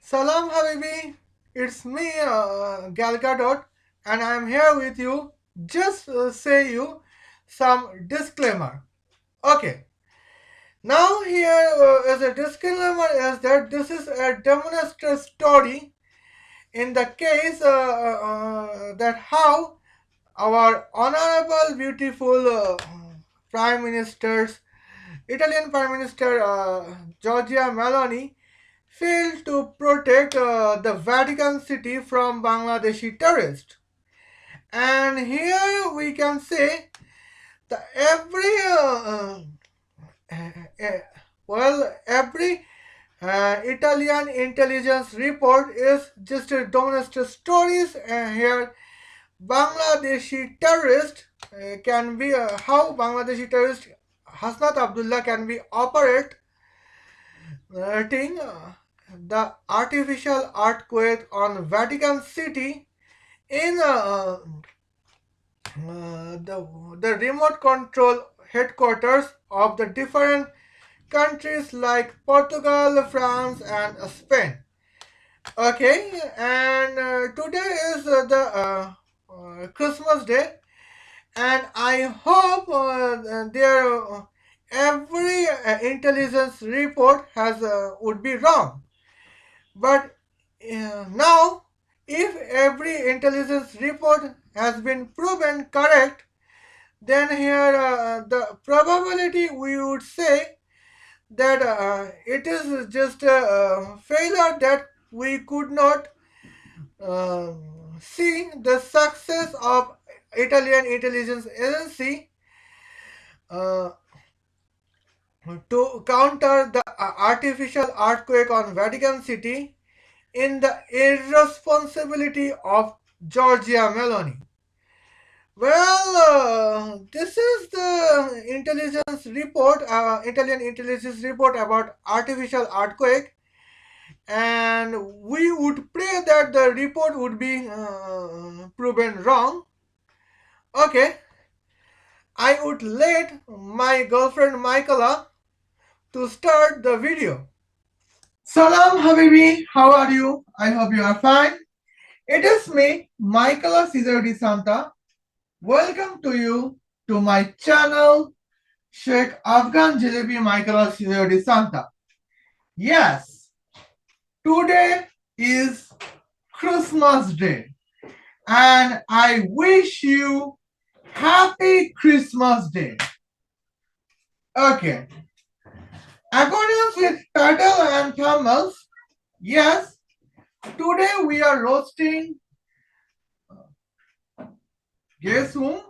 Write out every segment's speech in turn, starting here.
Salam Habibi, it's me Gal Gadot and I'm here with you. Just say you some disclaimer. Okay, now here is a disclaimer is that this is a demonstrative story in the case that how our honorable beautiful Prime Ministers, Italian Prime Minister Giorgia Meloni failed to protect the Vatican City from Bangladeshi terrorists. And here we can say that uh, every Italian intelligence report is just a domestic stories. Here, Bangladeshi terrorist can be how Bangladeshi terrorist Hasnat Abdullah can be operating the artificial earthquake on Vatican City in the remote control headquarters of the different countries like Portugal, France, and Spain. Okay, and today is Christmas Day, and I hope every intelligence report has would be wrong. But now, if every intelligence report has been proven correct, then here the probability we would say that it is just a failure that we could not uh, see the success of Italian intelligence agency uh, to counter the artificial earthquake on Vatican City in the irresponsibility of Giorgia Meloni. Well, this is the Italian intelligence report about artificial earthquake, and we would pray that the report would be proven wrong. Okay, I would let my girlfriend Michaela to start the video. Salam Habibi, how are you? I hope you are fine. It is me, Michaela Caesario Santa. Welcome to you to my channel, Sheikh Afghan Jelebi Michaela Caesario Santa. Yes, today is Christmas Day, and I wish you happy Christmas Day. Okay, according with title and thumbnails, yes, today we are roasting. Guess whom?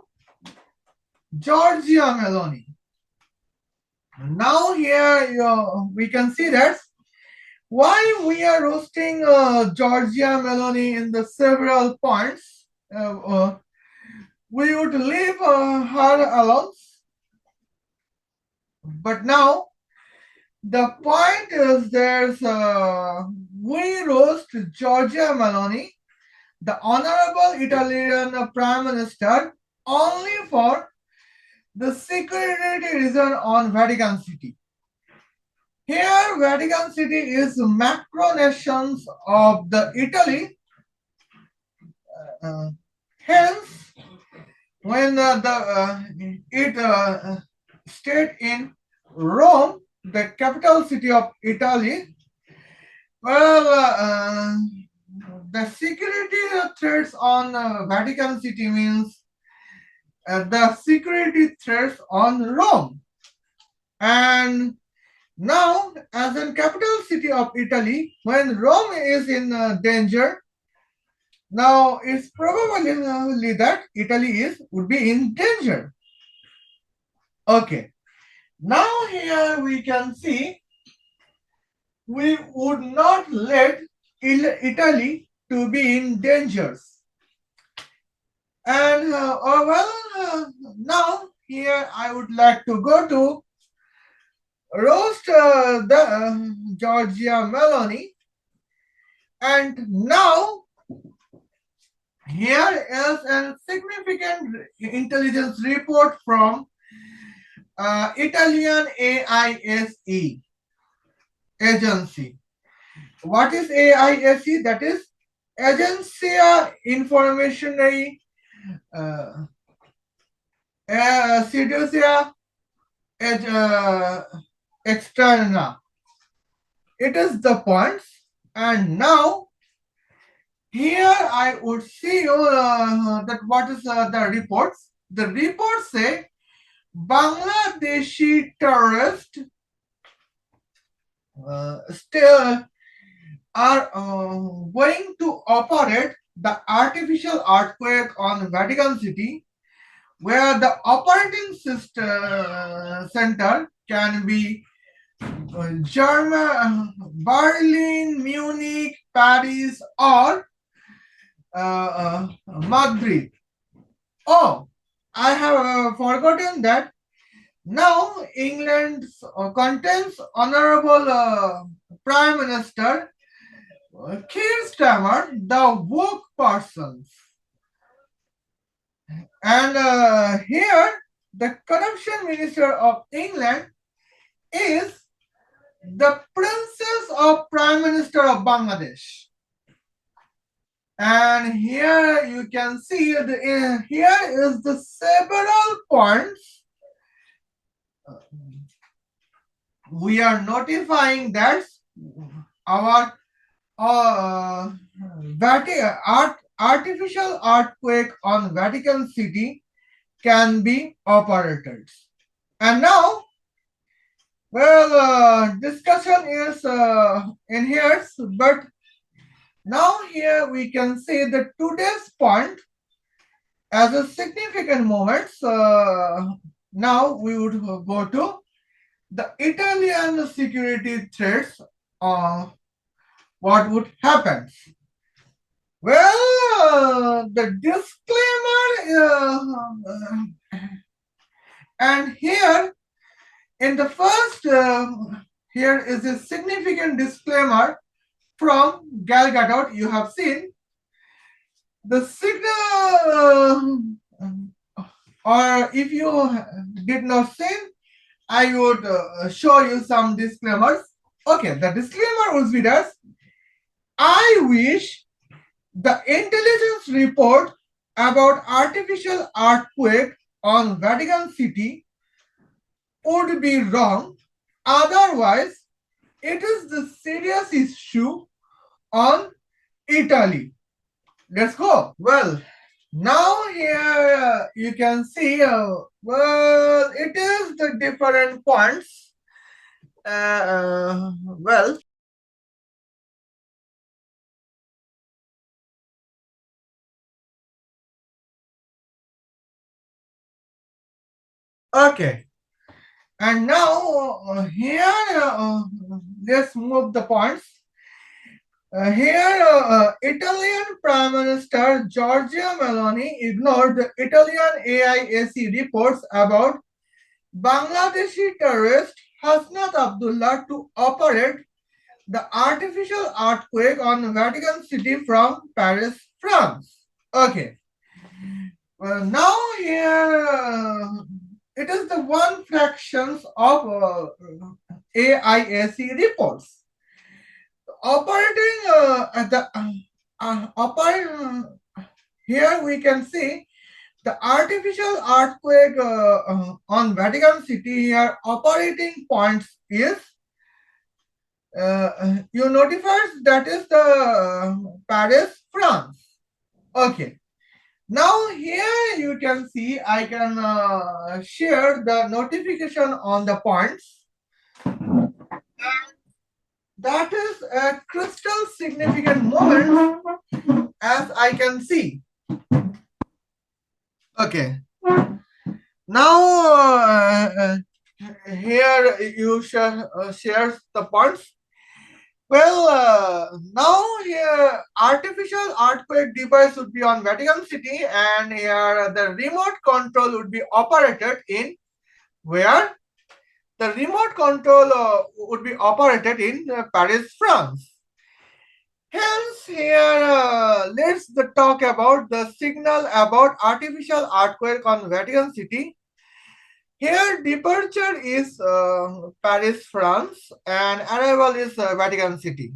Giorgia Meloni. Now here we can see that why we are roasting Giorgia Meloni in the several points. We would leave her alone, but now the point is there's we roast Giorgia Meloni, the honorable Italian Prime Minister, only for the security reason on Vatican City. Here, Vatican City is macro nations of the Italy. Hence, when it stayed in Rome, the capital city of Italy, well, the security threats on Vatican City means the security threats on Rome. And now, as in capital city of Italy, when Rome is in danger, now it's probably that Italy would be in danger. Okay. Now here we can see we would not let Italy to be in dangers. And now here I would like to go to roast the Giorgia Meloni. And now here is a significant intelligence report from Italian AISE agency. What is AISE? That is Agencia Informationary uh, Fiducia Externa. It is the points. And now here I would see you that what is the reports. The reports say Bangladeshi terrorists still are going to operate the artificial earthquake on Vatican City, where the operating system center can be German, Berlin, Munich, Paris, or Madrid. Oh, I have forgotten that now England contains Honorable Prime Minister Keir Starmer, the woke persons. And here, the corruption minister of England is the princess of Prime Minister of Bangladesh. And here you can see here is the several points we are notifying that our artificial earthquake on Vatican City can be operated. And now, well, discussion is in here, but now here we can say that today's point as a significant moment. Now we would go to the Italian security threats. What would happen? Well, the disclaimer, and here in the first, here is a significant disclaimer from Gal Gadot. You have seen the signal, or if you did not see, I would show you some disclaimers. Okay, the disclaimer would be this. I wish the intelligence report about artificial earthquake on Vatican City would be wrong. Otherwise, it is the serious issue on Italy. Let's go. Well, now here you can see, well, it is the different points. Well, okay. And now here, let's move the points. Here, Italian Prime Minister Giorgia Meloni ignored the Italian AISE reports about Bangladeshi terrorist Hasnat Abdullah to operate the artificial earthquake on Vatican City from Paris, France. Okay. Well, now here it is the one fractions of AISE reports. Operating at the here we can see the artificial earthquake on Vatican City here operating points is you notifies that is the Paris, France. Okay. Now here you can see I can share the notification on the points. That is a crystal significant moment as I can see. Okay. Now here you share the points. Well, now here artificial earthquake device would be on Vatican City, and here the remote control would be operated in where the remote control would be operated in Paris, France. Hence, here let's talk about the signal about artificial earthquake on Vatican City. Here, departure is Paris, France, and arrival is Vatican City.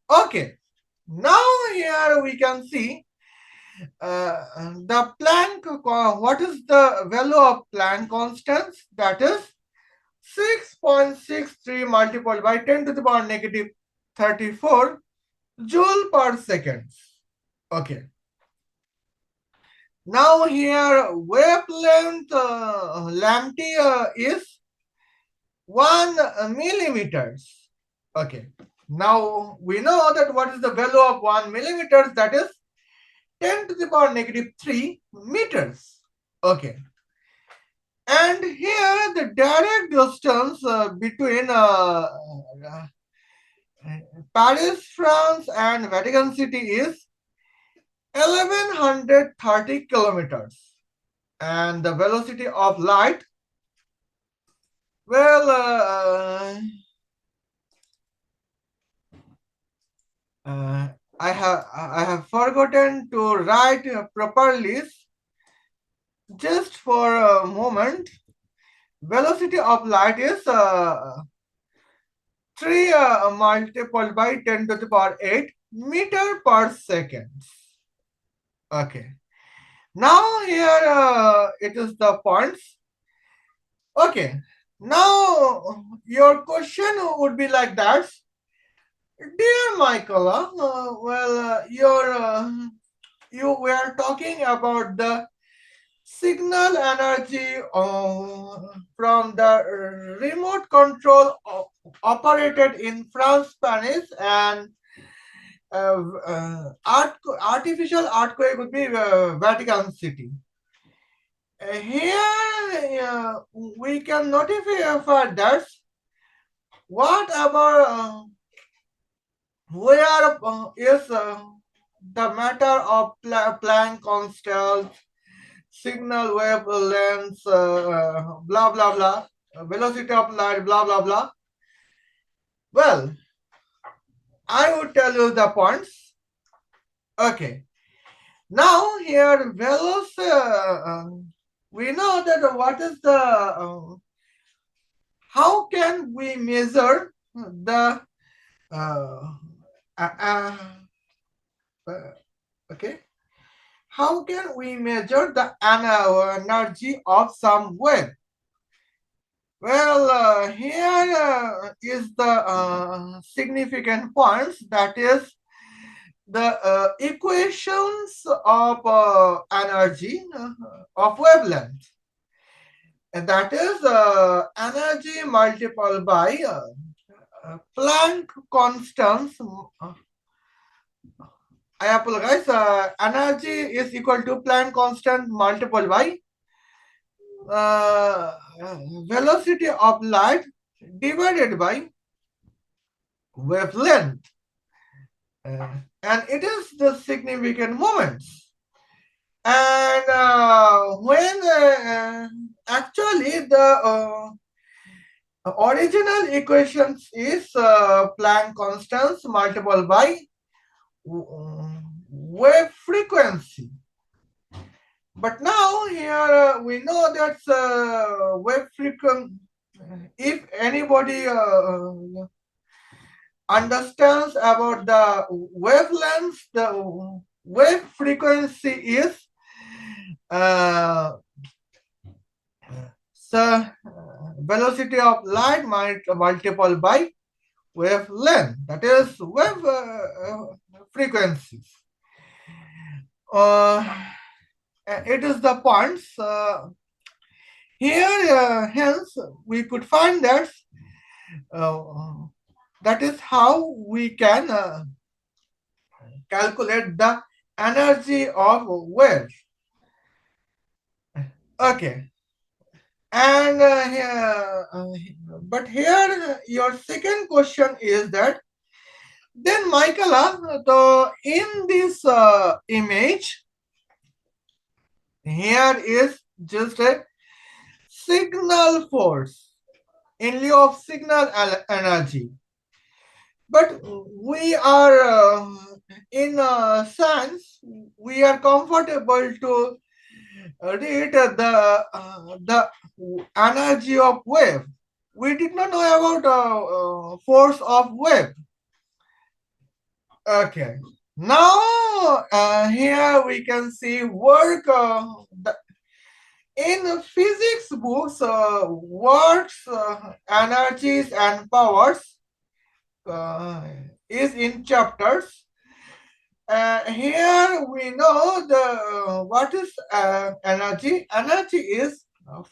Okay, now here we can see the what is the value of Planck constants? That is 6.63 multiplied by 10 to the power negative 34 joule per second. Okay. Now here wavelength lambda is 1 millimeters. Okay. Now we know that what is the value of 1 millimeters, that is 10 to the power negative 3 meters. Okay. And here the direct distance between Paris, France and Vatican City is 1130 kilometers. And the velocity of light, well, I have forgotten to write properly. Just for a moment, velocity of light is 3 multiplied by 10 to the power 8 meter per second. Okay. Now here it is the points. Okay. Now your question would be like that. Dear Michaela, you were talking about the signal energy from the remote control operated in France, Spanish, and artificial earthquake would be Vatican City. Here we can notify for that. What about where is the matter of Planck constant, signal wavelengths, blah blah blah, velocity of light, blah blah blah. Well, I would tell you the points. Okay. Now here we know that what is the how can we measure the uh, uh, uh, okay, how can we measure the energy of some wave? Well, here is the significant points, that is the equations of energy of wavelength, and that is energy multiplied by Planck constants. I apologize. Energy is equal to Planck constant multiplied by uh, velocity of light divided by wavelength. And it is the significant moments. And when actually the original equations is Planck constants multiplied by wave frequency. But now here we know that wave frequency, if anybody understands about the wavelengths, the wave frequency is so velocity of light multiplied by wavelength, that is wave frequencies. It is the points here. Hence, we could find that that is how we can calculate the energy of wave. Okay. And but here your second question is that then Michaela, in this image, here is just a signal force in lieu of signal energy. But we are in science, we are comfortable to read the energy of wave. We did not know about force of wave. Okay. Now here we can see work in physics books. Works, energies, and powers uh, is in chapters. Here we know the what is energy. Energy is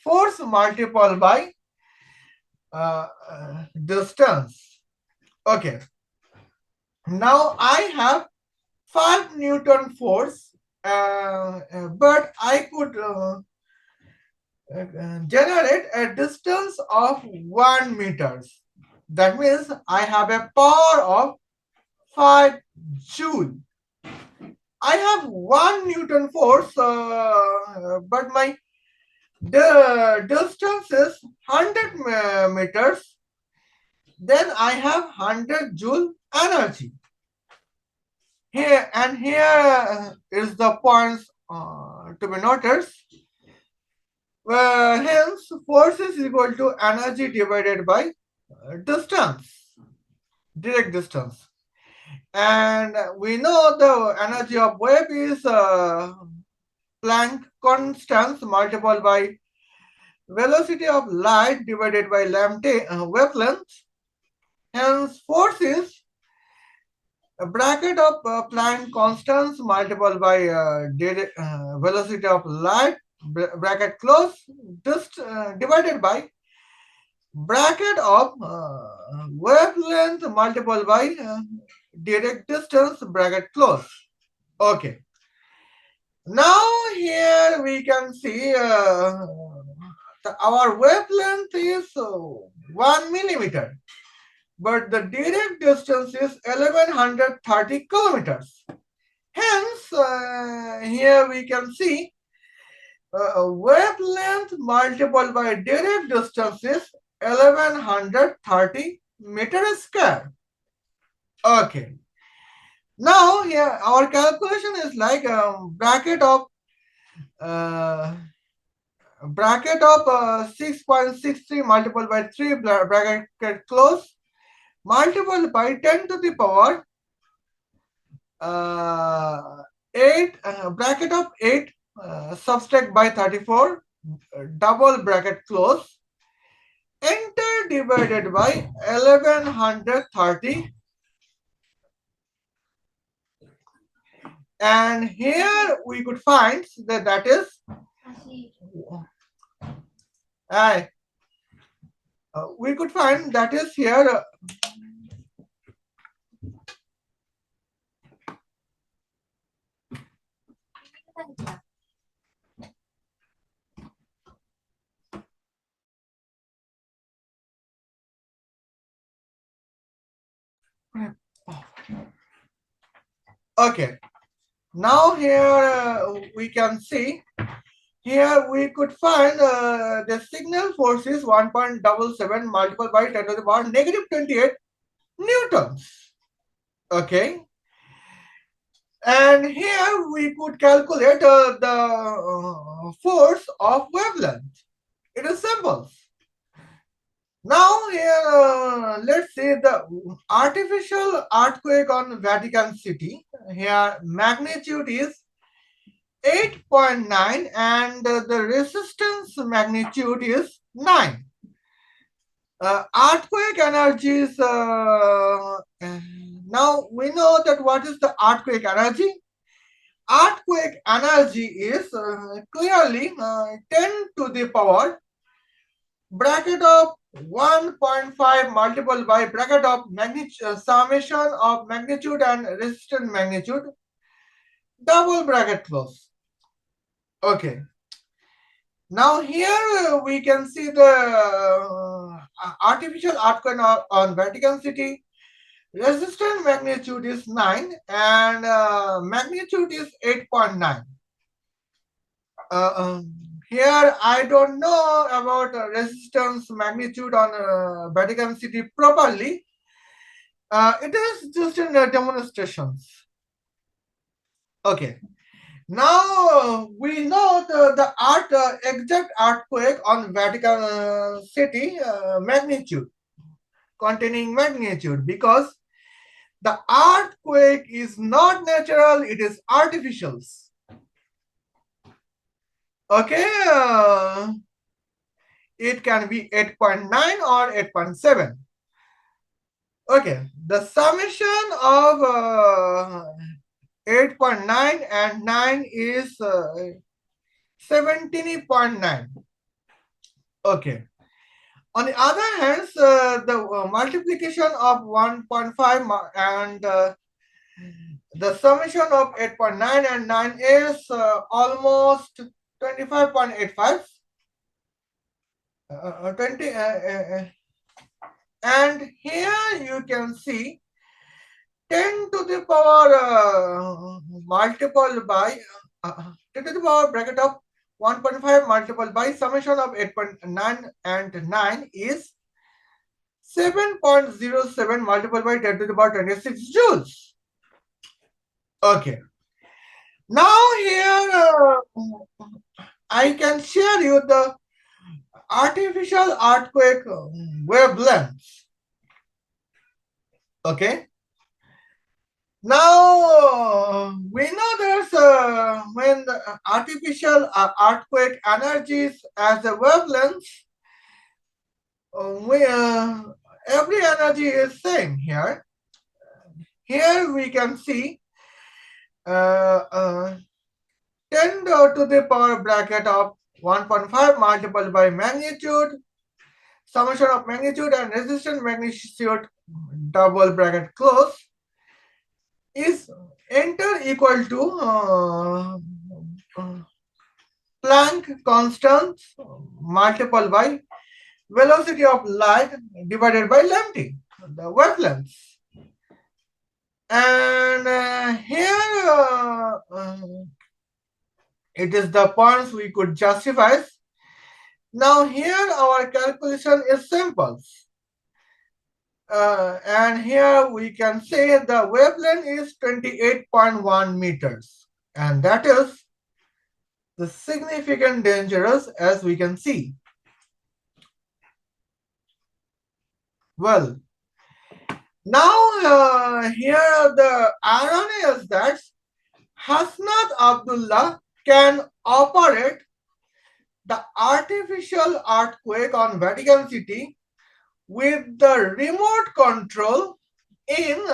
force multiplied by distance. Okay. Now I have 5 Newton force, but I could generate a distance of 1 meters. That means I have a power of 5 joule. I have 1 Newton force, but my the distance is 100 meters. Then I have 100 joule energy. Here is the points to be noticed. Hence, force is equal to energy divided by distance, direct distance. And we know the energy of wave is Planck constant multiplied by velocity of light divided by wavelength. Hence, force is a bracket of Planck constants multiplied by velocity of light, bracket close, just divided by bracket of wavelength multiplied by direct distance, bracket close. Okay. Now here we can see our wavelength is 1 millimeter, but the direct distance is 1130 kilometers. Hence, here we can see wavelength multiplied by direct distance is 1130 meter square. Okay. Now here our calculation is like uh, bracket of 6.63 multiplied by 3 bracket close multiplied by 10 to the power 8 bracket of 8 subtract by 34 double bracket close enter divided by 1130, and here we could find that is we could find that is here okay. Now here we can see here we could find the signal force is 1.77 multiplied by 10 to the power negative 28 newtons. Okay. And here we could calculate the force of wavelength. It is simple. Now here let's see the artificial earthquake on Vatican City. Here magnitude is 8.9 and the resistance magnitude is 9. Earthquake energy is now we know that what is the earthquake energy. Earthquake energy is clearly 10 to the power bracket of 1.5 multiplied by bracket of magnitude summation of magnitude and resistance magnitude double bracket close. Okay. Now here we can see the artificial earthquake on Vatican City. Resistance magnitude is 9 and magnitude is 8.9. Here I don't know about resistance magnitude on Vatican City properly. It is just in demonstrations. Okay. Now we know the exact earthquake on Vatican City magnitude, containing magnitude, because The earthquake is not natural, it is artificial. Okay, it can be 8.9 or 8.7. Okay, the summation of 8.9 and 9 is 17.9. Okay. On the other hand, the multiplication of 1.5 and the summation of 8.9 and 9 is almost 25.85. 20 and here you can see 10 to the power multiple by 10 to the power bracket of 1.5 multiple by summation of 8.9 and 9 is 7.07 multiple by 10 to the power 26 joules. Okay. Now here I can share you the artificial earthquake wavelengths. Okay. Now we know there's when the artificial earthquake energies as a wavelength, we every energy is same here. Here we can see 10 to the power bracket of 1.5 multiplied by magnitude, summation of magnitude and resistance magnitude double bracket close is enter equal to Planck constant multiplied by velocity of light divided by length, the wavelength. And here it is the points we could justify. Now here our calculation is simple. And here we can say the wavelength is 28.1 meters. And that is the significant dangerous as we can see. Well, now here the irony is that Hasnat Abdullah can operate the artificial earthquake on Vatican City with the remote control in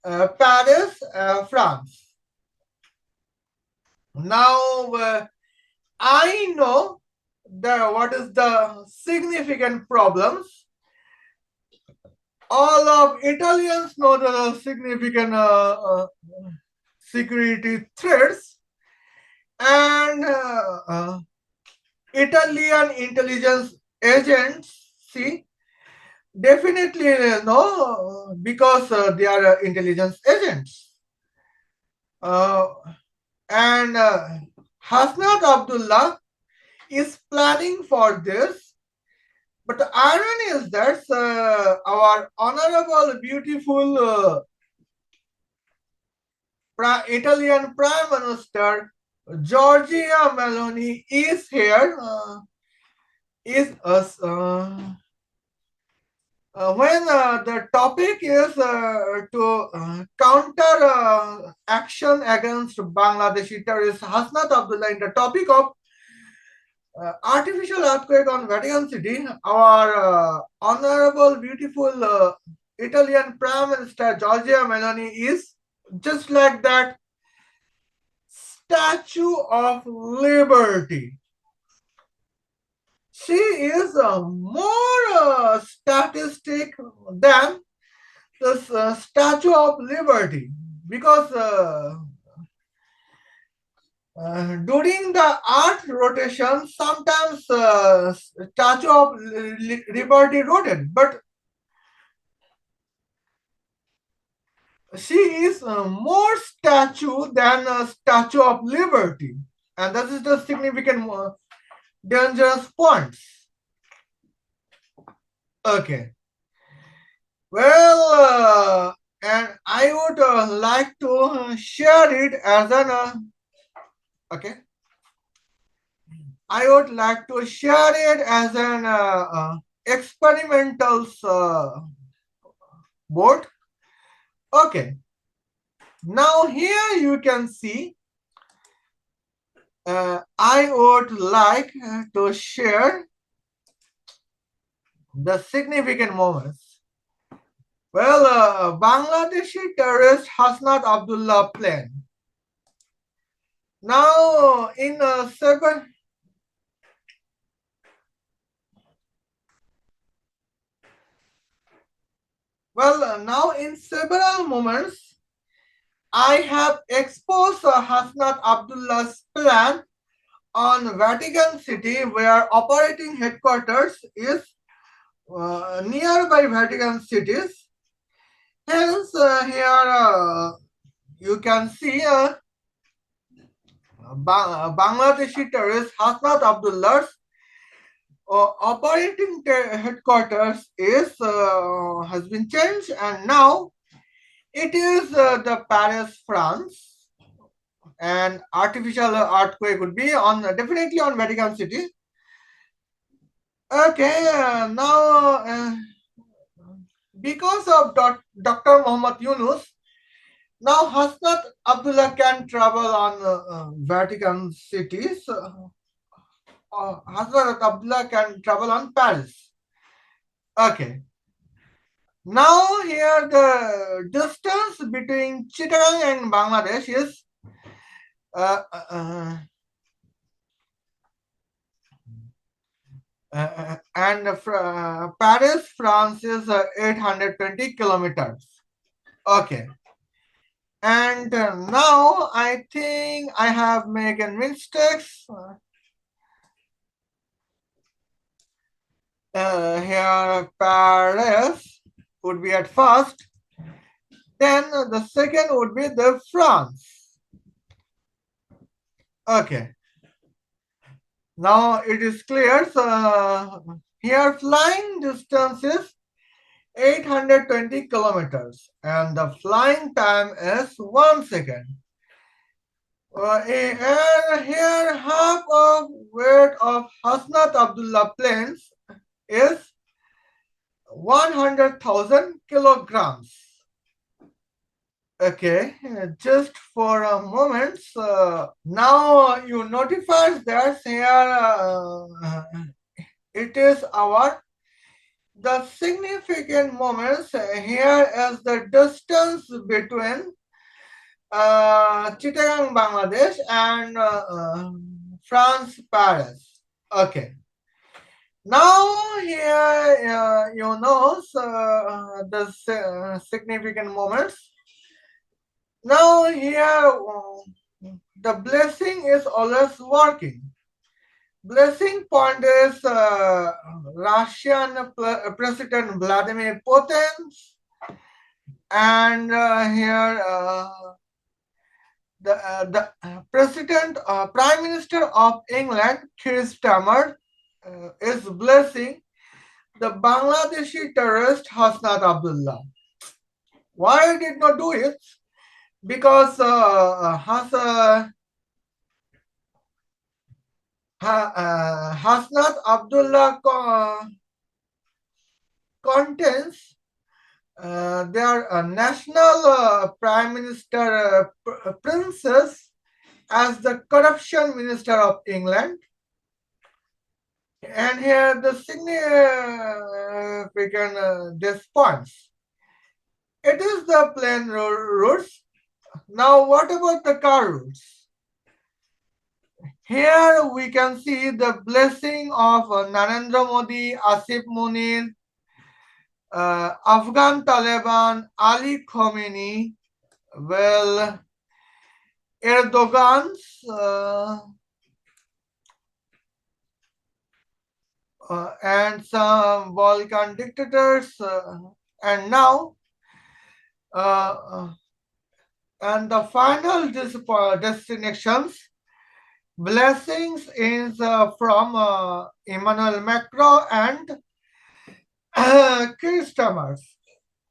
Paris, France. Now, I know what is the significant problems. All of Italians know the significant security threats, and Italian intelligence agency definitely know because they are intelligence agents. And Hasnat Abdullah is planning for this, but the irony is that our honorable, beautiful Italian Prime Minister Giorgia Meloni is here. When the topic is to counter action against Bangladeshi terrorists, Hasnat Abdullah in the topic of artificial earthquake on Vatican City, our honorable, beautiful Italian Prime Minister Giorgia Meloni is just like that Statue of Liberty. She is more statistic than the Statue of Liberty because during the Earth rotation, sometimes Statue of Liberty rotated, but she is more statue than a Statue of Liberty, and that is the significant dangerous points. Okay. Well, and I would like to share it as an okay. I would like to share it as an experimental board. Okay, now here you can see I would like to share the significant moments. Well, Bangladeshi terrorist Hasnat Abdullah plane. Now, in seven, now in several moments, I have exposed Hasnat Abdullah's plan on Vatican City, where operating headquarters is nearby Vatican cities. Hence, here you can see Bangladeshi terrorist Hasnat Abdullah's operating headquarters is has been changed, and now it is the Paris, France, and artificial earthquake would be on definitely on Vatican City. Okay, now because of Dr. Muhammad Yunus, now Hasnat Abdullah can travel on Vatican cities. Hasnat Abdullah can travel on Paris. Okay. Now here the distance between Chittagong and Bangladesh is uh, uh, and Paris, France is 820 kilometers. Okay. And now I think I have made mistakes. Here Paris would be at first. Then the second would be the France. Okay. Now it is clear. So here flying distance is 820 kilometers and the flying time is 1 second. And here half of weight of Hasnat Abdullah planes is 100,000 kilograms. Okay, just for a moment. Now you notify that here it is our the significant moments here is the distance between Chittagong, Bangladesh and France, Paris. Okay. Now here you know the significant moments. Now here the blessing is always working. Blessing point is Russian President Vladimir Putin, and here the President, Prime Minister of England, Keir Starmer, is blessing the Bangladeshi terrorist Hasnat Abdullah. Why I did not do it? Because Hasnat Abdullah contains their national prime minister princess as the corruption minister of England. And here the significant this points. It is the plane routes. Now what about the car routes? Here we can see the blessing of Narendra Modi, Asif Munir, Afghan Taliban, Ali Khomeini, well, Erdogan's and some Balkan dictators, and now and the final destinations blessings is from Emmanuel Macron and Keir Starmer.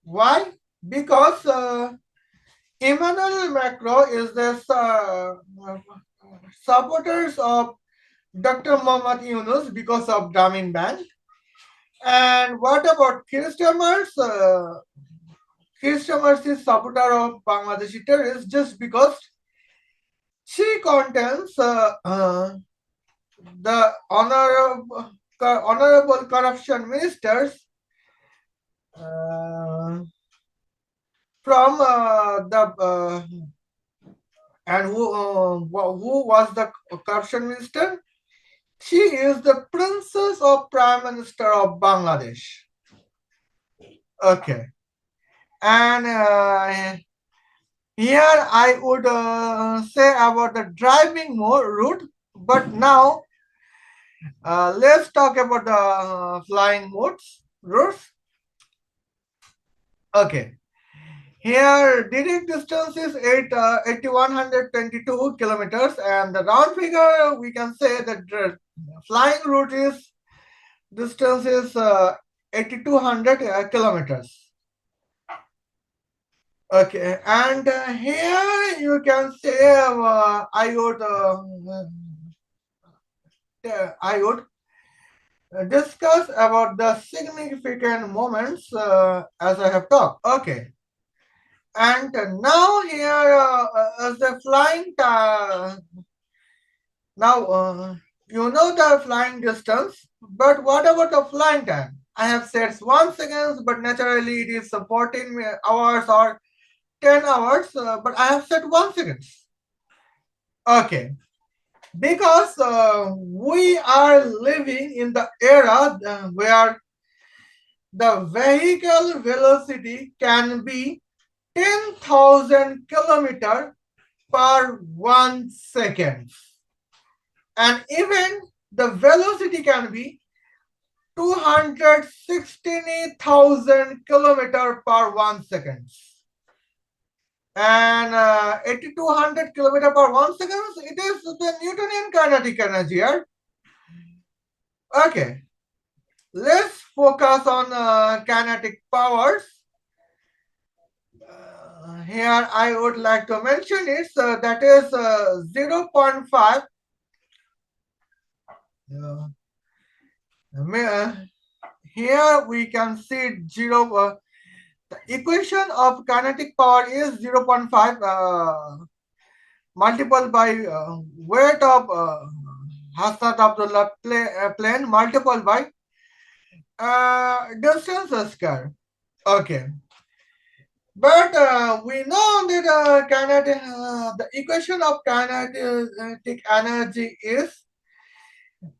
Why? Because Emmanuel Macron is the supporters of Dr. Muhammad Yunus because of Grameen Bank. And what about Keir Starmer? Christopher is supporter of Bangladeshi terrorists just because she contains the honorable corruption ministers from the and who was the corruption minister? She is the princess of Prime Minister of Bangladesh. Okay, and here I would say about the driving route, but now let's talk about the flying routes. Okay. Here, direct distance is 8,122 kilometers, and the round figure we can say that the flying route is distance is 8,200 kilometers. Okay, and here you can say I would discuss about the significant moments as I have talked. Okay. And now here is the flying now you know the flying distance, but what about the flying time? I have said 1 seconds, but naturally it is 14 hours or 10 hours, but I have said 1 second. Okay, because we are living in the era where the vehicle velocity can be 10,000 kilometers per 1 second, and even the velocity can be 216,000 kilometers per 1 second, and 8,200 kilometers per 1 second, it is the Newtonian kinetic energy here. Okay, let's focus on kinetic powers. Here I would like to mention it, that is 0.5. Here we can see the equation of kinetic power is 0.5 multiplied by weight of Hassan Abdullah plane multiplied by distance square. Okay. But we know that the equation of kinetic energy is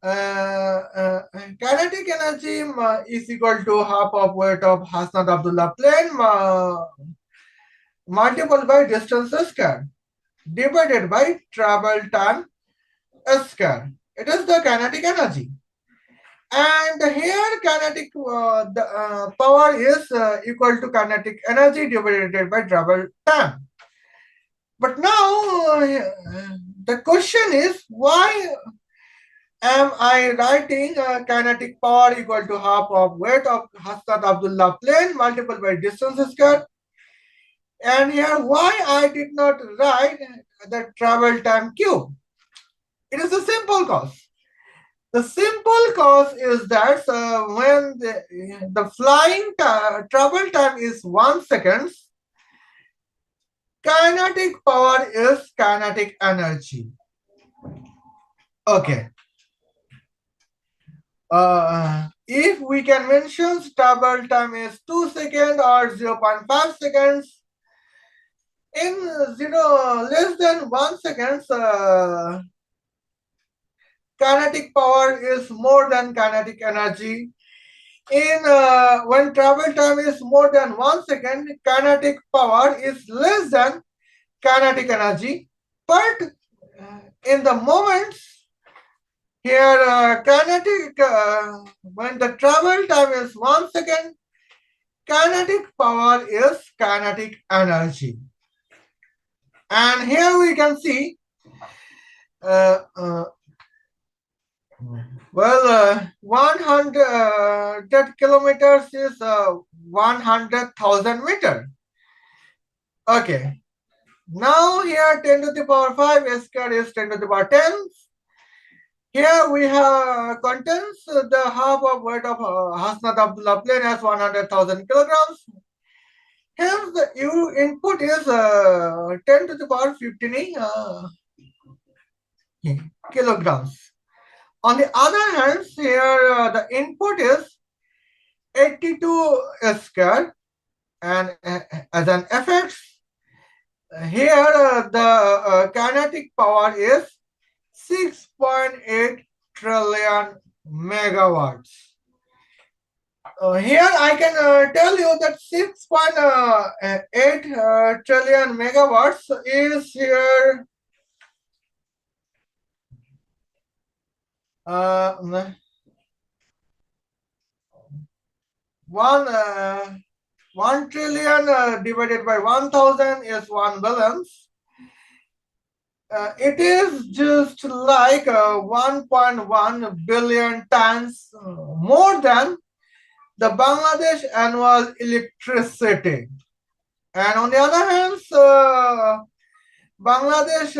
kinetic energy is equal to half of weight of Hassan Abdullah plane multiplied by distance square divided by travel time square. It is the kinetic energy. And here kinetic power is equal to kinetic energy divided by travel time. But now the question is, why am I writing kinetic power equal to half of weight of Hassan Abdullah plane multiplied by distance square? And here why I did not write the travel time cube? It is a simple cause. The simple cause is that when the flying travel time is 1 second, kinetic power is kinetic energy. Okay. If we can mention travel time is 2 seconds or 0.5 seconds, in less than 1 second, kinetic power is more than kinetic energy. In when travel time is more than 1 second, kinetic power is less than kinetic energy. But in the moments here, when the travel time is 1 second, kinetic power is kinetic energy. And here we can see, 100 kilometers is 100,000 meters. Okay. Now here 10 to the power 5 square is 10 to the power 10. Here we have contains the half of weight of Hasnat Abdullah plane as 100,000 kilograms. Hence, the U input is 10 to the power 15 kilograms. On the other hand, here the input is 82 square, and as an effect, here the kinetic power is 6.8 trillion megawatts. Here I can tell you that 6.8 trillion megawatts is here one 1 trillion divided by 1000 is 1 billion. It is just like 1.1 billion times more than the Bangladesh annual electricity. And on the other hand, Bangladesh,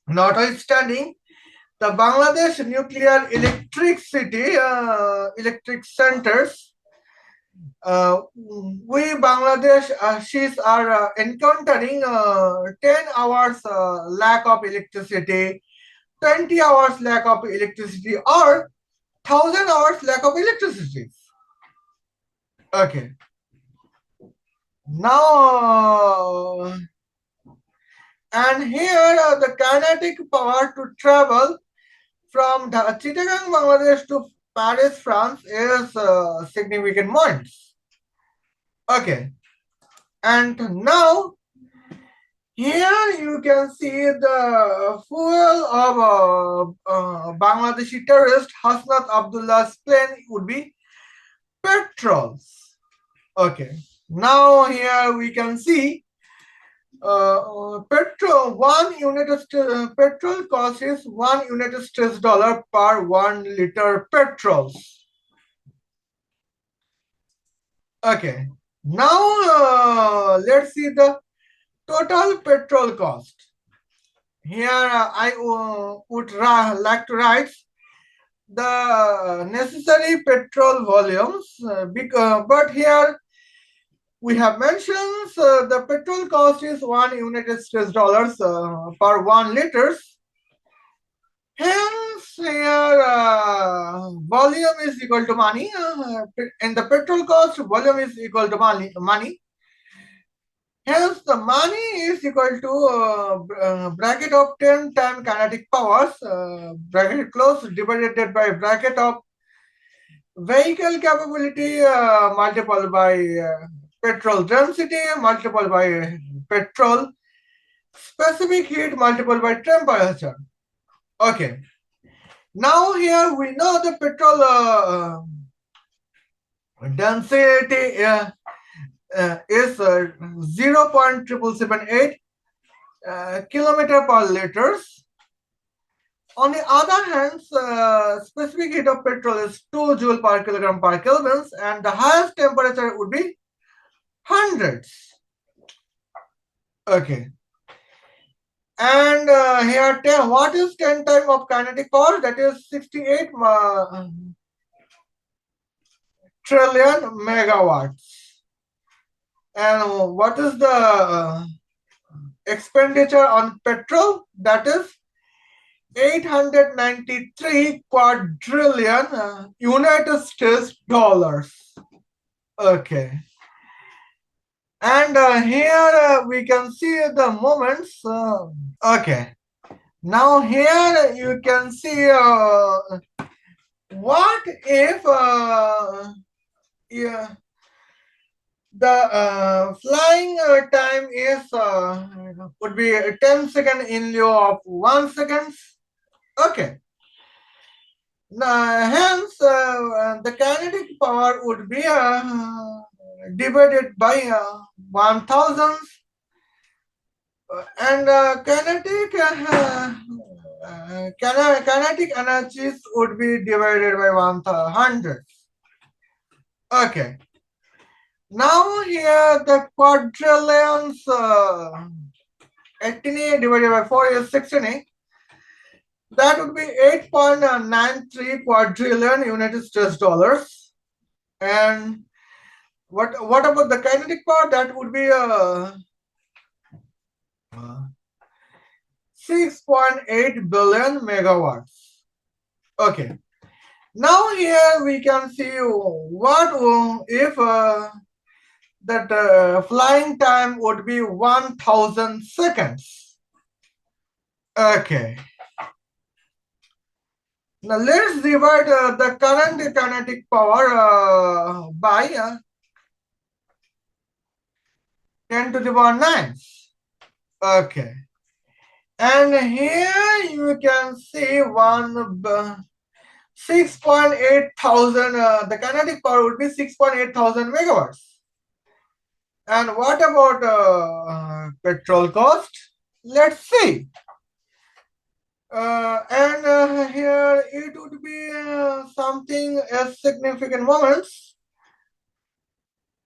notwithstanding, the Bangladesh nuclear electricity, electric centers, we Bangladeshis are encountering 10 hours lack of electricity, 20 hours lack of electricity, or 1000 hours lack of electricity. Okay. Now, and here the kinetic power to travel from the Chittagong, Bangladesh to Paris, France is significant points. Okay. And now, here you can see the fuel of Bangladeshi terrorist Hasnat Abdullah's plane would be petrols. Okay. Now here we can see petrol. Petrol cost is $1 per 1 liter petrols. Okay. Now let's see the total petrol cost. Here I would like to write the necessary petrol volumes, but here we have mentioned the petrol cost is $1 per 1 liters. Hence, here volume is equal to money, and the petrol cost volume is equal to money. Hence, the money is equal to bracket of 10 times kinetic powers, bracket close, divided by bracket of vehicle capability multiplied by petrol density multiplied by petrol specific heat multiplied by temperature. Okay. Now here we know the petrol density is 0.7778 kilometer per liters. On the other hand, specific heat of petrol is 2 joule per kilogram per Kelvin, and the highest temperature would be hundreds. Okay. And here, what is 10 times of kinetic power? That is 68 trillion megawatts. And what is the expenditure on petrol? That is 893 quadrillion United States dollars. Okay. And here we can see the moments. Okay. Now here you can see what if the flying time is would be 10 seconds in lieu of 1 second. Okay. Now, hence, the kinetic power would be divided by 1000, and kinetic energies would be divided by 100. Okay. Now here the quadrillions, 18 divided by 4 is 16. That would be 8.93 quadrillion United States dollars. And What about the kinetic power? That would be 6.8 billion megawatts. Okay. Now here we can see what if that flying time would be 1000 seconds. Okay. Now let's divide the current kinetic power by 10 to the power 9. Okay. And here you can see 6.8 thousand, the kinetic power would be 6.8 thousand megawatts. And what about petrol cost? Let's see. And here it would be something as significant moments.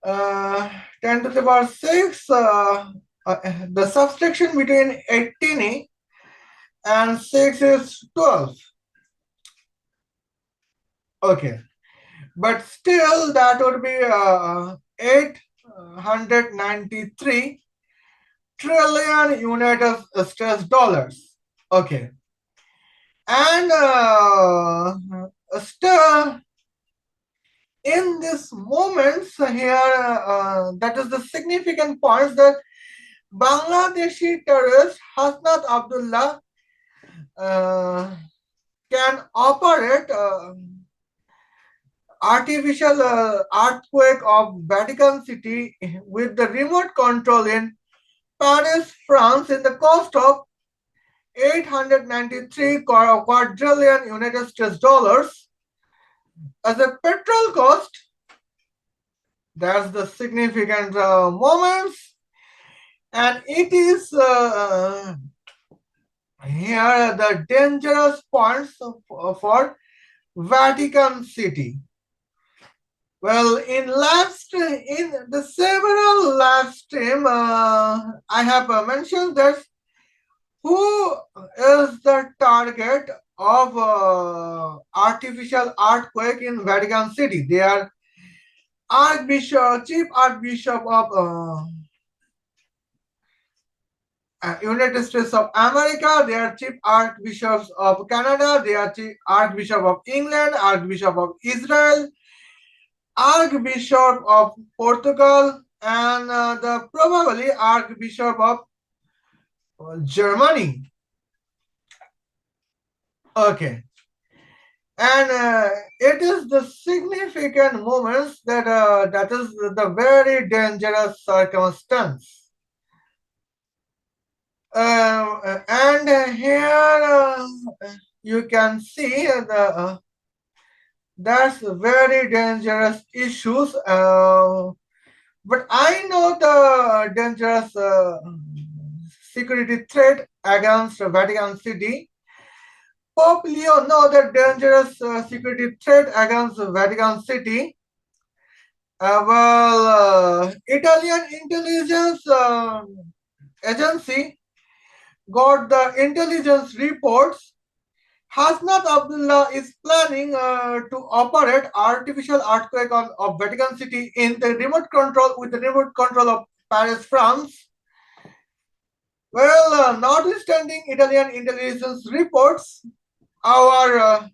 10 to the power 6, the subtraction between 18 and 6 is 12. Okay, but still that would be 893 trillion United States dollars. Okay, and still in this moments here, that is the significant points that Bangladeshi terrorist Hasnat Abdullah can operate artificial earthquake of Vatican City with the remote control in Paris, France, in the cost of 893 quadrillion United States dollars as a petrol cost. That's the significant moments, and it is here the dangerous points for Vatican City. Well, in the several live stream, I have mentioned that who is the target of artificial earthquake in Vatican City. They are Chief Archbishop of United States of America. They are Chief Archbishops of Canada. They are Chief Archbishop of England, Archbishop of Israel, Archbishop of Portugal, and the probably Archbishop of Germany. Okay, and it is the significant moments that that is the very dangerous circumstance. And here you can see the that's very dangerous issues. But I know the dangerous security threat against Vatican City. Pope Leo know the dangerous security threat against Vatican City. Italian intelligence agency got the intelligence reports. Hasnat Abdullah is planning to operate artificial earthquake of Vatican City in the remote control with the remote control of Paris, France. Well, notwithstanding Italian intelligence reports, our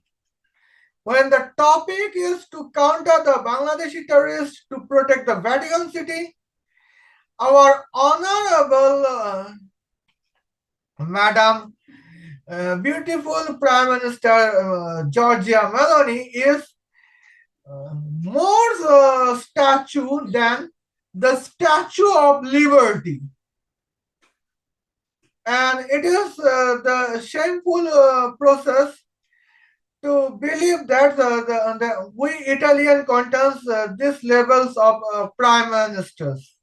when the topic is to counter the Bangladeshi terrorists to protect the Vatican City, our honorable Madam beautiful Prime Minister Giorgia Meloni is more statue than the Statue of Liberty. And it is the shameful process to believe that we Italian contains these levels of prime ministers.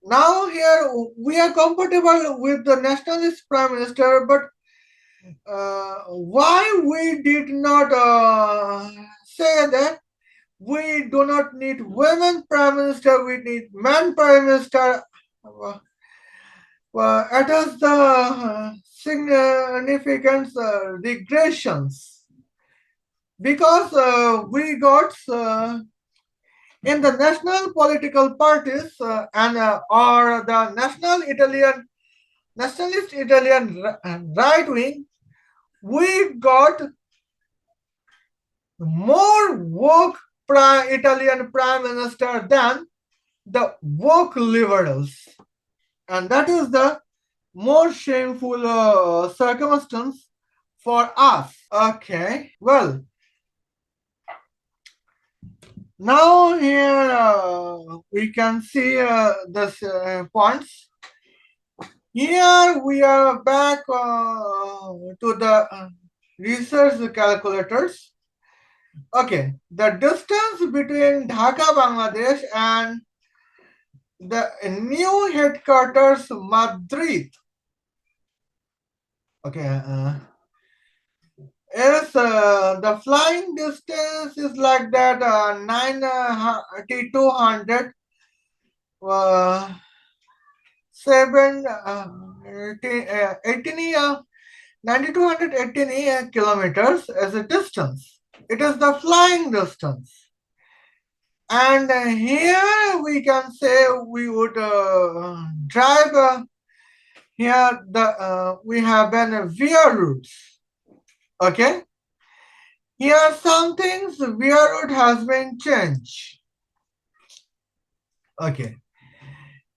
Now here we are comfortable with the nationalist prime minister, but why we did not say that we do not need women prime minister, we need man prime minister. It is the significant regressions because we got in the national political parties and or the nationalist Italian right wing, we got more woke Italian prime minister than the woke liberals, and that is the more shameful circumstance for us. Okay, well, now here we can see the points. Here we are back to the research calculators. Okay, the distance between Dhaka, Bangladesh and the new headquarters, Madrid. Okay, is the flying distance is like that 9,200 7 18 9,218 kilometers as a distance. It is the flying distance. And here we can say we would drive here we have been via routes. Okay. Here some things via route has been changed. Okay.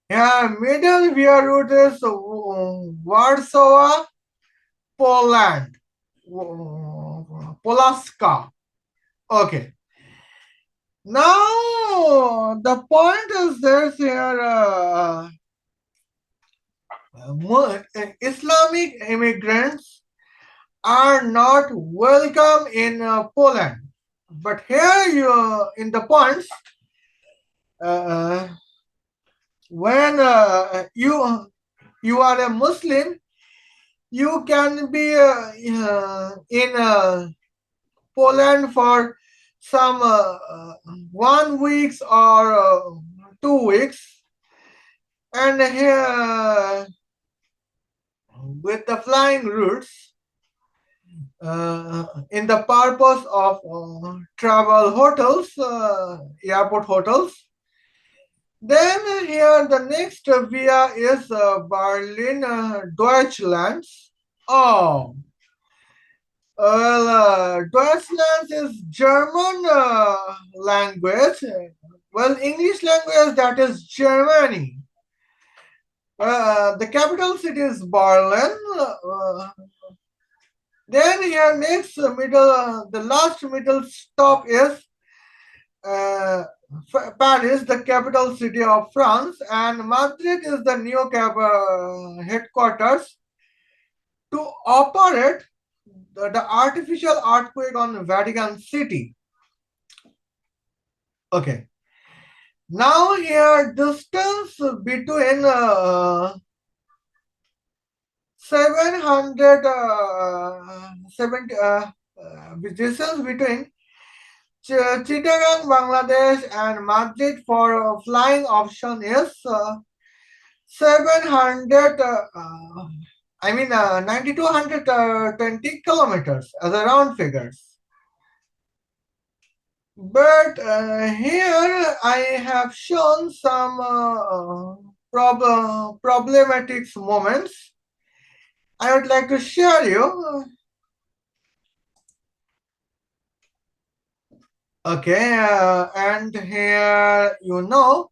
Here middle via route is Warsaw, Poland, Polaska. Okay. Now the point is this here. Islamic immigrants are not welcome in Poland. But here in the points, when you are a Muslim, you can be in Poland for some 1 week or 2 weeks, and here with the flying routes in the purpose of travel hotels, airport hotels. Then here the next via is Berlin, Deutschland. Oh, well, Deutschland is German language. Well, English language, that is Germany. The capital city is Berlin. Then here next the last middle stop is Paris, the capital city of France, and Madrid is the new headquarters to operate the artificial earthquake on Vatican City. Okay. Now here distance between distance between Chittagong, Bangladesh and Madrid for flying option is 9,220 kilometers as a round figures. But here I have shown some problematic moments. I would like to share you. Okay, and here you know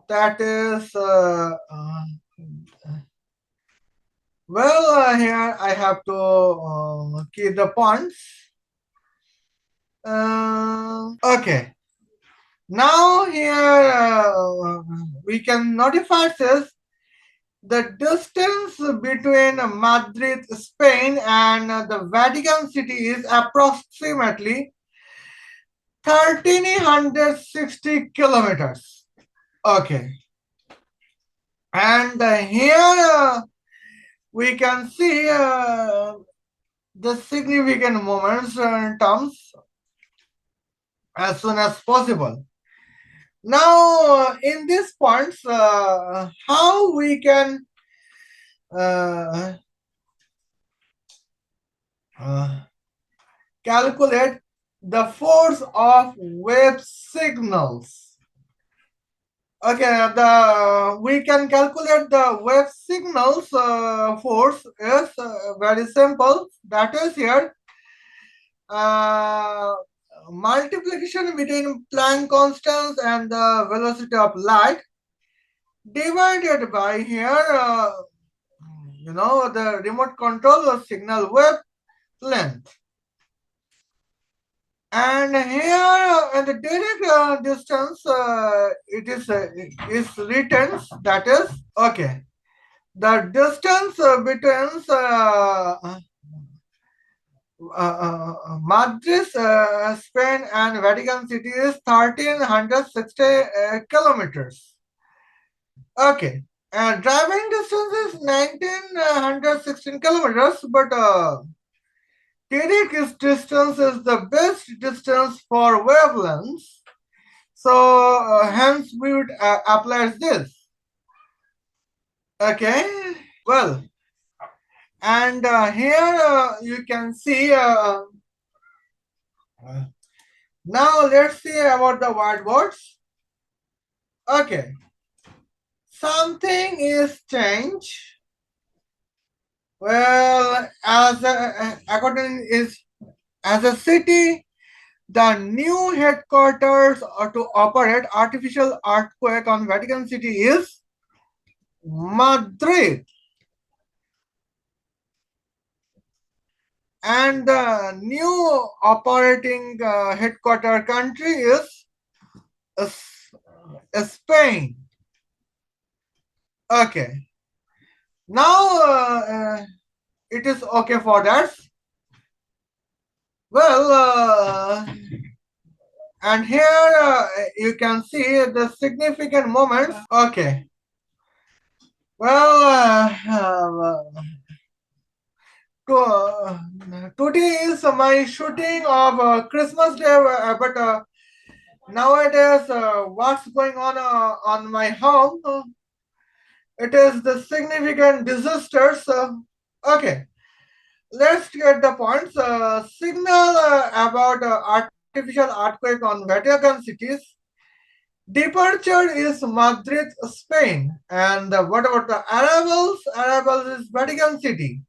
that is well, here I have to keep the points. Okay. Now here we can notify this the distance between Madrid, Spain and the Vatican City is approximately 1,360 kilometers. Okay. And here we can see the significant moments in terms as soon as possible. Now, in these points, how we can uh, uh, calculate the force of wave signals. Okay, the we can calculate the wave signals force is very simple. That is here uh, multiplication between Planck constants and the velocity of light divided by here the remote control of signal wavelength. And here the direct distance is written, that is okay. The distance between Madrid, Spain, and Vatican City is 1360 kilometers. Okay. Driving distance is 1916 kilometers, but direct distance is the best distance for wavelengths. So hence we would apply this. Okay. Well, and here you can see. Now let's see about the whiteboards. Okay. Something is changed. Well, according is as a city, the new headquarters to operate artificial earthquake on Vatican City is Madrid, and the new operating headquarter country is Spain. Okay, now it is okay for that. Well, and here you can see the significant moments. Okay. Well, today is my shooting of Christmas Day, but nowadays, what's going on my home? It is the significant disasters. Okay, let's get the points. Signal about artificial earthquake on Vatican cities. Departure is Madrid, Spain. And what about the arrivals? Arrivals is Vatican City.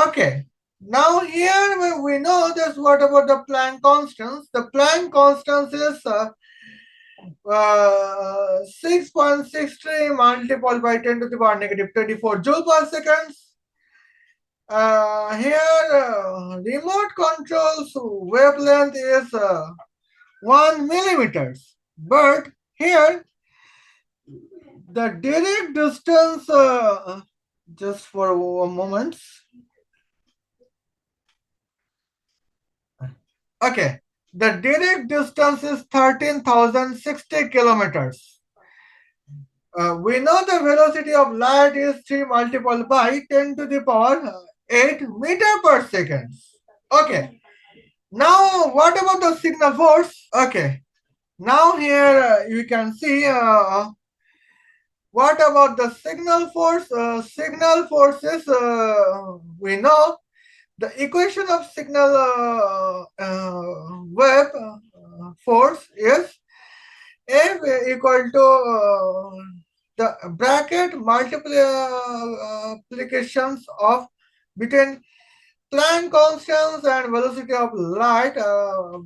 Okay. Now here we know this. What about the Planck constants? The Planck constants is 6.63 multiplied by 10 to the power negative 24 joule per second. Here remote controls wavelength is 1 millimeters. But here the direct distance, just for a moment. Okay, the direct distance is 13,060 kilometers. We know the velocity of light is 3 multiplied by 10 to the power 8 meter per second. Okay, now what about the signal force? Okay, now here you can see what about the signal force? Signal forces, we know the equation of signal wave force is F equal to the bracket multiplications of between Planck constants and velocity of light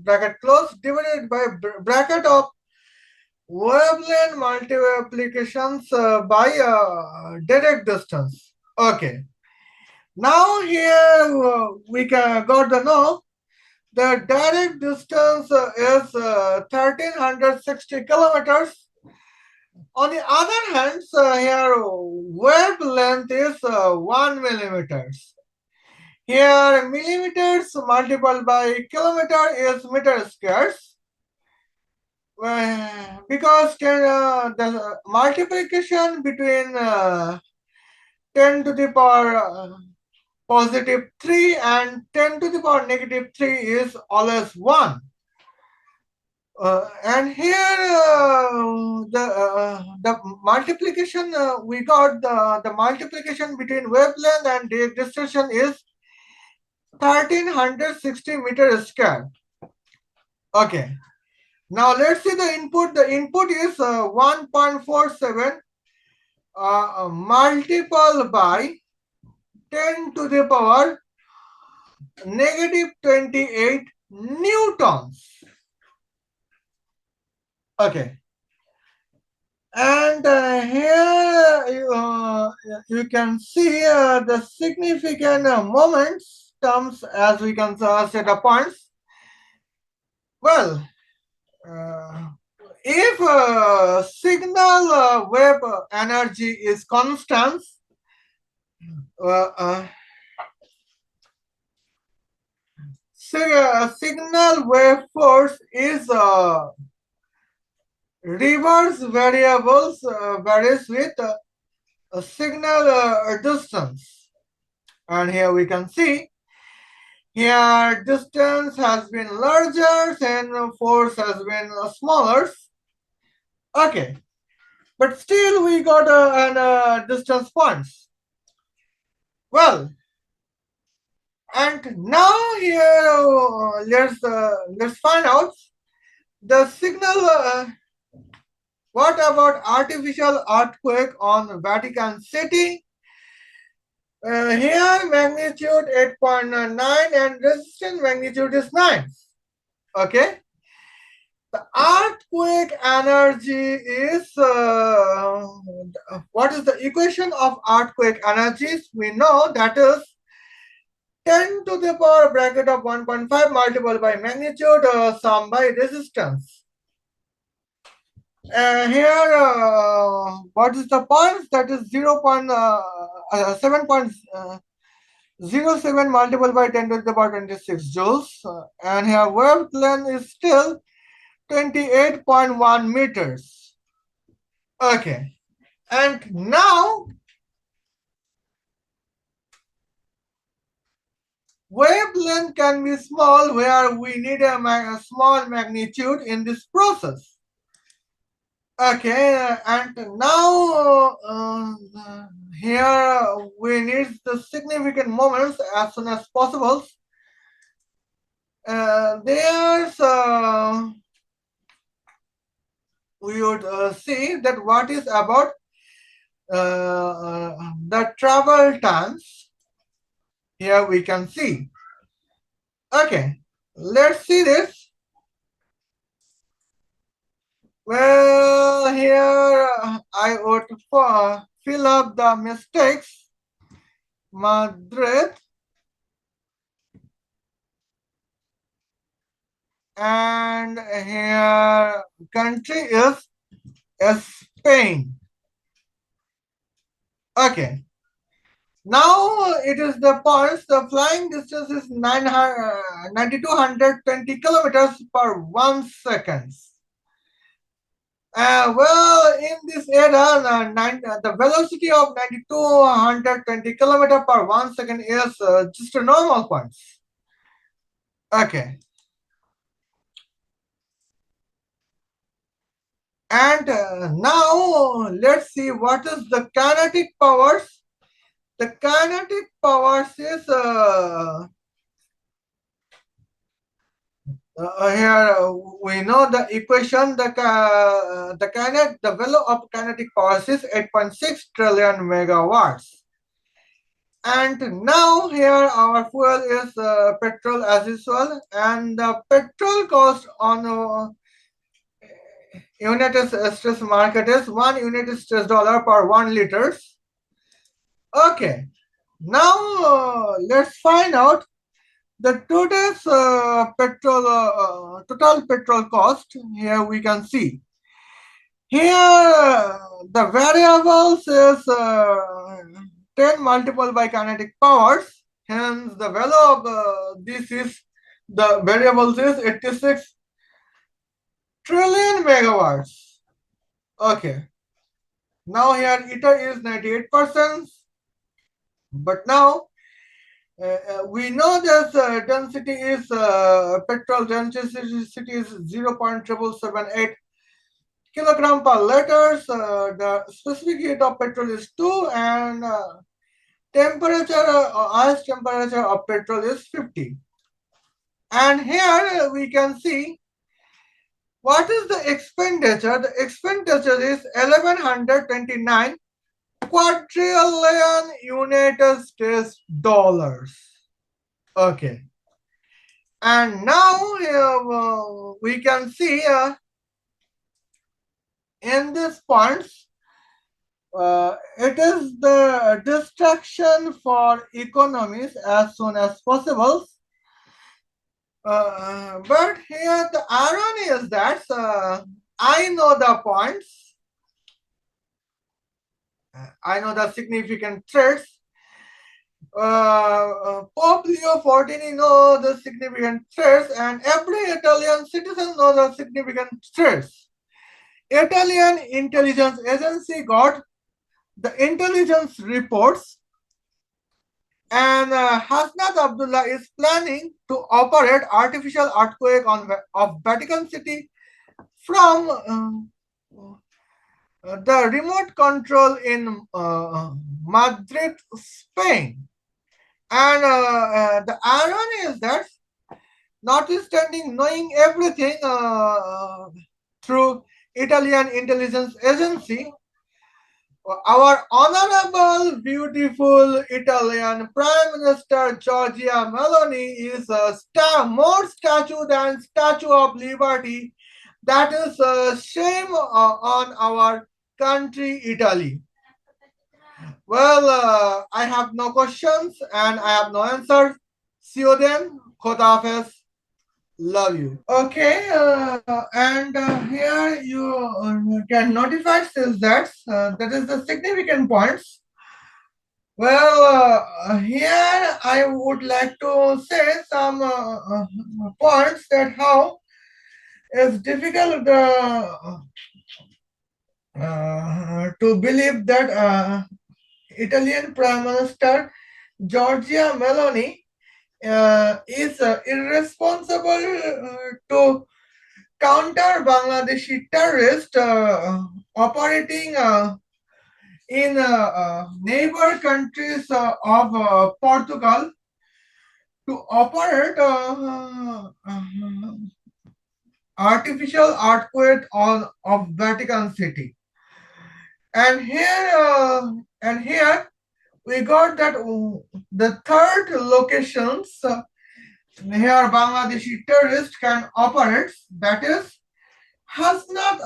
bracket close divided by bracket of wavelength multiplications by direct distance. Okay. Now here we got to know the direct distance is 1360 kilometers. On the other hand, here wavelength is 1 millimeters. Here millimeters multiplied by kilometer is meter squares. Because the multiplication between 10 to the power positive 3 and 10 to the power negative 3 is always 1. And here the multiplication we got the multiplication between wavelength and the distortion is 1360 meter square. Okay. Now let's see the input. The input is 1.47 multiple by 10 to the power negative 28 newtons. Okay. And here you can see the significant moments terms as we can say the points. Well, uh, if signal wave energy is constant, uh, uh, signal wave force is reverse variables varies with a signal distance. And here we can see here distance has been larger and force has been smaller. Okay, but still we got an distance points. Well, and now here let's find out the signal. What about artificial earthquake on Vatican City? Here magnitude 8.9 and resistance magnitude is 9. Okay. The earthquake energy is what is the equation of earthquake energies? We know that is 10 to the power bracket of 1.5 multiplied by magnitude sum by resistance. Here, what is the point? That is 7.07 multiplied by 10 to the power 26 joules. And here wavelength is still 28.1 meters. Okay. And now wavelength can be small where we need a small magnitude in this process. Okay, and now here we need the significant moments as soon as possible. There's we would see that what is about the travel times. Here we can see. Okay, let's see this. Well, here I would fill up the mistakes. Madrid and here country is Spain. Okay. Now it is the points. The flying distance is 9,220 kilometers per 1 second. Well, in this era, the velocity of 9,220 kilometers per 1 second is just a normal points. Okay. And now let's see what is the kinetic powers. The kinetic powers is here we know the equation. The value of kinetic powers is 8.6 trillion megawatts. And now here our fuel is petrol as usual, and the petrol cost on United States market is $1 per 1 liters. Okay, now let's find out the total petrol cost. Here we can see. Here the variables is 10 multiplied by kinetic powers. Hence the value of this is the variables is 86 trillion megawatts. Okay. Now here ether is 98%. But now We know that density is petrol density is 0.7778 kilogram per liter. The specific heat of petrol is 2, and temperature, highest temperature of petrol is 50. And here we can see what is the expenditure. The expenditure is 1129 quadrillion United States dollars. Okay. And now we can see in these points, it is the destruction for economies as soon as possible. But here the irony is that I know the points, I know the significant threats. Pope Leo XIV knows the significant threats, and every Italian citizen knows the significant threats. Italian intelligence agency got the intelligence reports, and Hasnat Abdullah is planning to operate artificial earthquake of Vatican City from the remote control in Madrid, Spain. And the irony is that, notwithstanding knowing everything through Italian intelligence agency, our honorable, beautiful Italian Prime Minister Giorgia Meloni is more statue than Statue of Liberty. That is a shame on our country, Italy. Well, I have no questions and I have no answers. See you then. Khuda Hafiz. Love you. Okay, and here you can notify says that is the significant points. Well, here I would like to say some points that how it's difficult to believe that Italian Prime Minister Giorgia Meloni is irresponsible to counter Bangladeshi terrorists operating in neighbor countries of Portugal to operate artificial earthquake of Vatican City. And here we got that the third locations here Bangladeshi terrorists can operate, that is Hasnat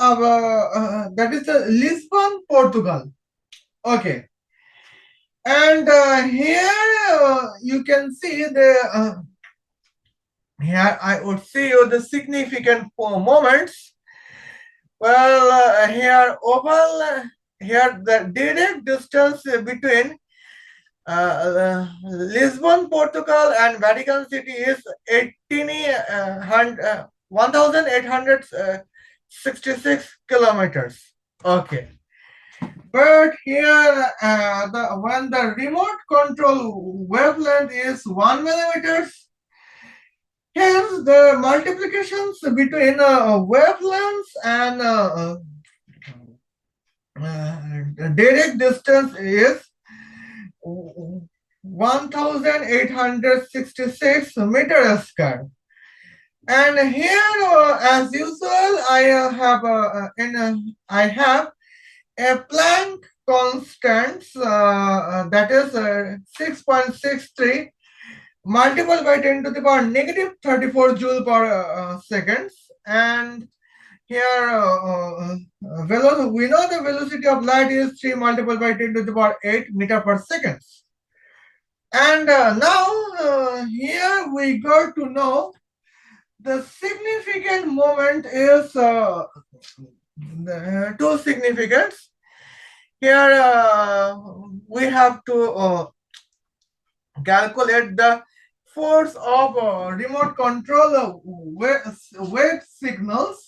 that is Lisbon, Portugal. Okay. And here you can see the here I would see you the significant moments. Well, here oval here the direct distance between Lisbon, Portugal and Vatican City is 1866 kilometers. Okay. But here, when the remote control wavelength is 1 millimeters, hence the multiplications between wavelengths and direct distance is 1866 meters square. And here, as usual, I have a Planck constant that is 6.63 multiplied by 10 to the power negative 34 joule per seconds. And here we know the velocity of light is 3 multiplied by 10 to the power 8 meter per second. And now here we got to know the significant moment is two significance. Here we have to calculate the force of remote control wave signals.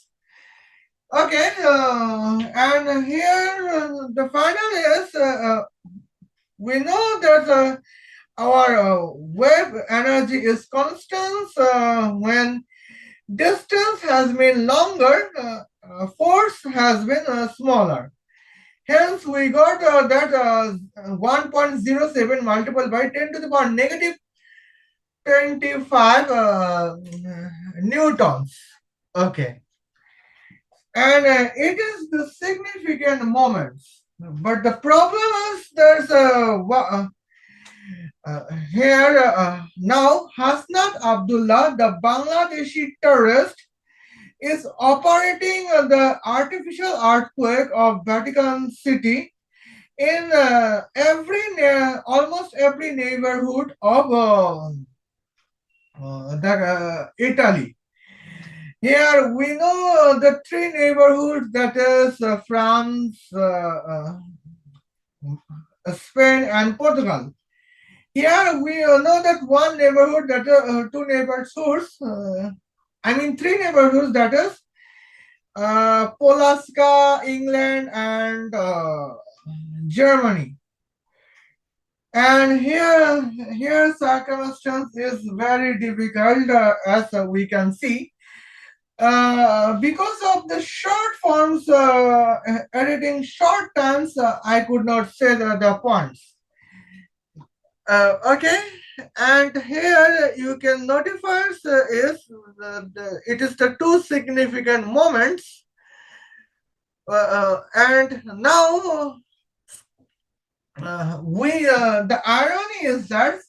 Okay, and here the final is we know that our wave energy is constant when distance has been longer, force has been smaller. Hence, we got that 1.07 multiplied by 10 to the power negative 25 newtons. Okay. And it is the significant moments. But the problem is there's here now Hasnat Abdullah, the Bangladeshi terrorist, is operating the artificial earthquake of Vatican City in almost every neighborhood of Italy. Here we know the three neighborhoods, that is France, Spain, and Portugal. Here we know that one neighborhood, that two neighborhoods, three neighborhoods, that is Polaska, England, and Germany. And here circumstance is very difficult, as we can see. Because of the short forms, editing short times, I could not say the points. Okay, and here you can notify is it is the two significant moments, and now the irony is that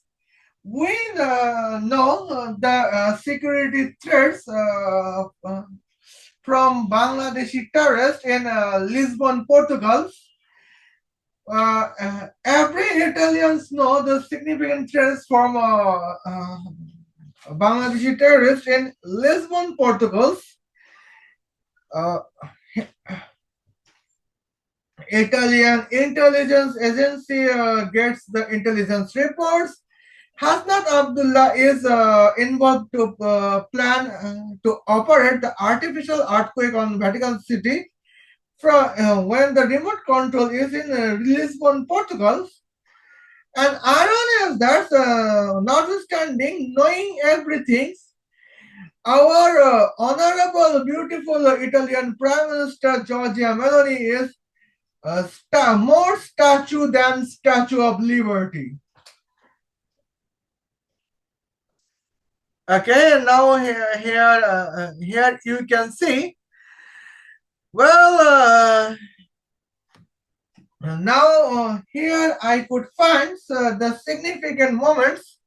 we know the security threats from Bangladeshi terrorists in Lisbon, Portugal. Every Italians know the significant threats from Bangladeshi terrorists in Lisbon, Portugal. Uh, Italian intelligence agency gets the intelligence reports. Hasnat Abdullah is involved to plan to operate the artificial earthquake on Vatican City from when the remote control is in Lisbon, Portugal. And irony is that notwithstanding knowing everything, our honorable, beautiful Italian Prime Minister Giorgia Meloni is more statue than Statue of Liberty. Okay, now here you can see. Well, now here I could find the significant moments,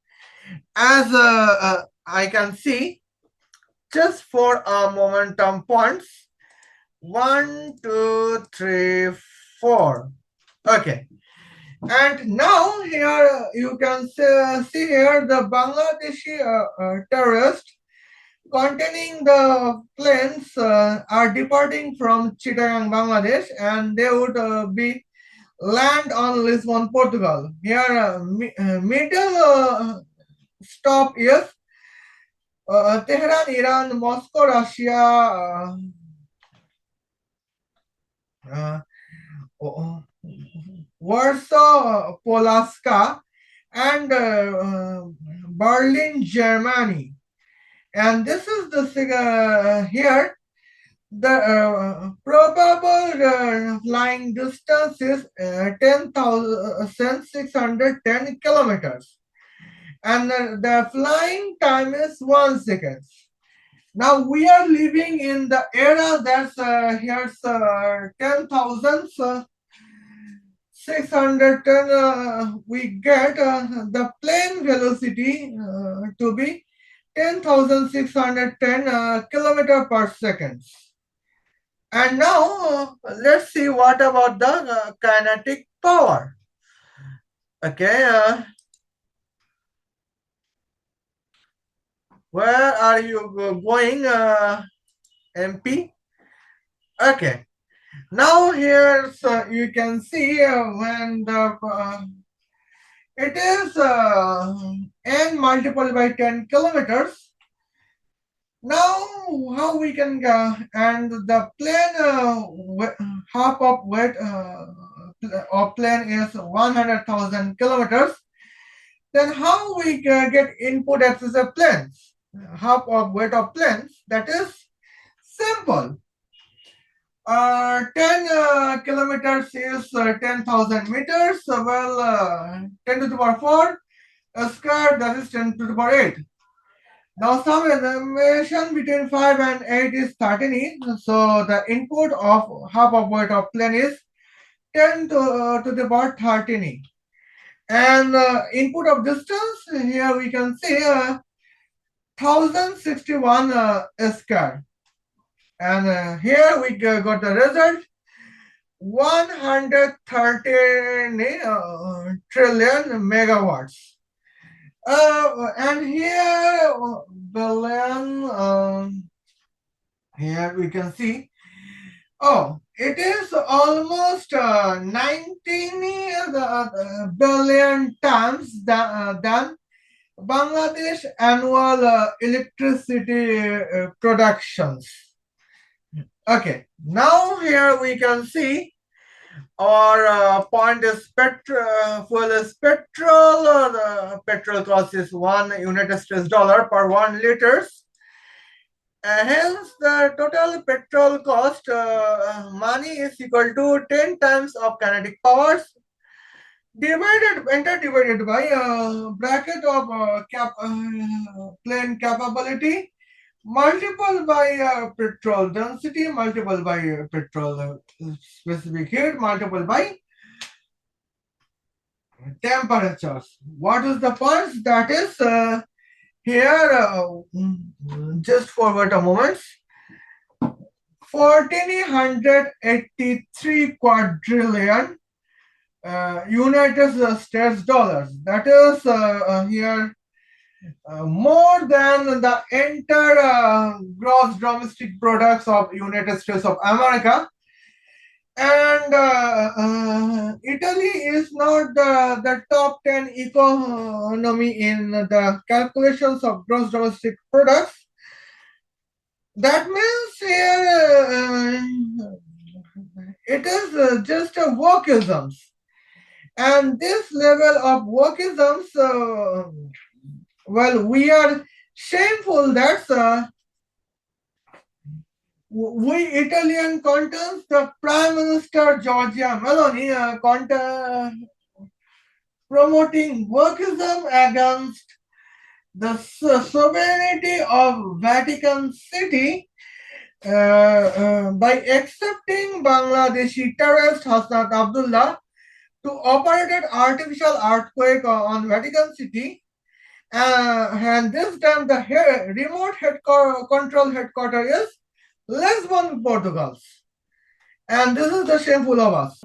as I can see, just for momentum points. 1, 2, 3, 4. Okay. And now here you can see here the Bangladeshi terrorist containing the planes are departing from Chittagong, Bangladesh, and they would be land on Lisbon, Portugal. Here, middle stop is Tehran, Iran, Moscow, Russia, Warsaw, Polaska, and Berlin, Germany. And this is the here the probable flying distance is 10,610 kilometers, and the flying time is 1 second. Now we are living in the era that's here's 10,610. We get the plane velocity to be 10,610 kilometer per second. And now let's see what about the kinetic power. Okay, where are you going, MP? Okay, now here you can see when the it is n multiplied by 10 kilometers. Now, how we can go, and the plane half of weight of plane is 100,000 kilometers. Then how we get input access of planes, half of weight of planes? That is simple. 10 kilometers is 10,000 meters. 10 to the power 4 square, that is 10 to the power 8. Now some animation between 5 and 8 is 13. So the input of half of weight of plane is 10 to the power 13. And input of distance, here we can see 1061 square. And here we got the result 113 trillion megawatts. And here billion, here we can see, oh, it is almost 19 billion times than Bangladesh annual electricity productions. Okay, now here we can see our point is fuel is petrol. The petrol cost is 1 United States dollar per 1 liters. Hence, the total petrol cost money is equal to 10 times of kinetic powers divided by bracket of plane capability multiple by petrol density multiple by petrol specific heat multiple by temperatures. What is the point? That is here just forward a moment. 1483 quadrillion United States dollars. That is here more than the entire gross domestic products of United States of America. And Italy is not the top 10 economy in the calculations of gross domestic products. That means here it is just a workisms. And this level of workisms, well, we are shameful that we Italian contents, the Prime Minister Giorgia Meloni promoting workism against the sovereignty of Vatican City by accepting Bangladeshi terrorist Hasnat Abdullah to operate an artificial earthquake on Vatican City. And this time the remote control headquarters is Lisbon, Portugal. And this is the shameful of us.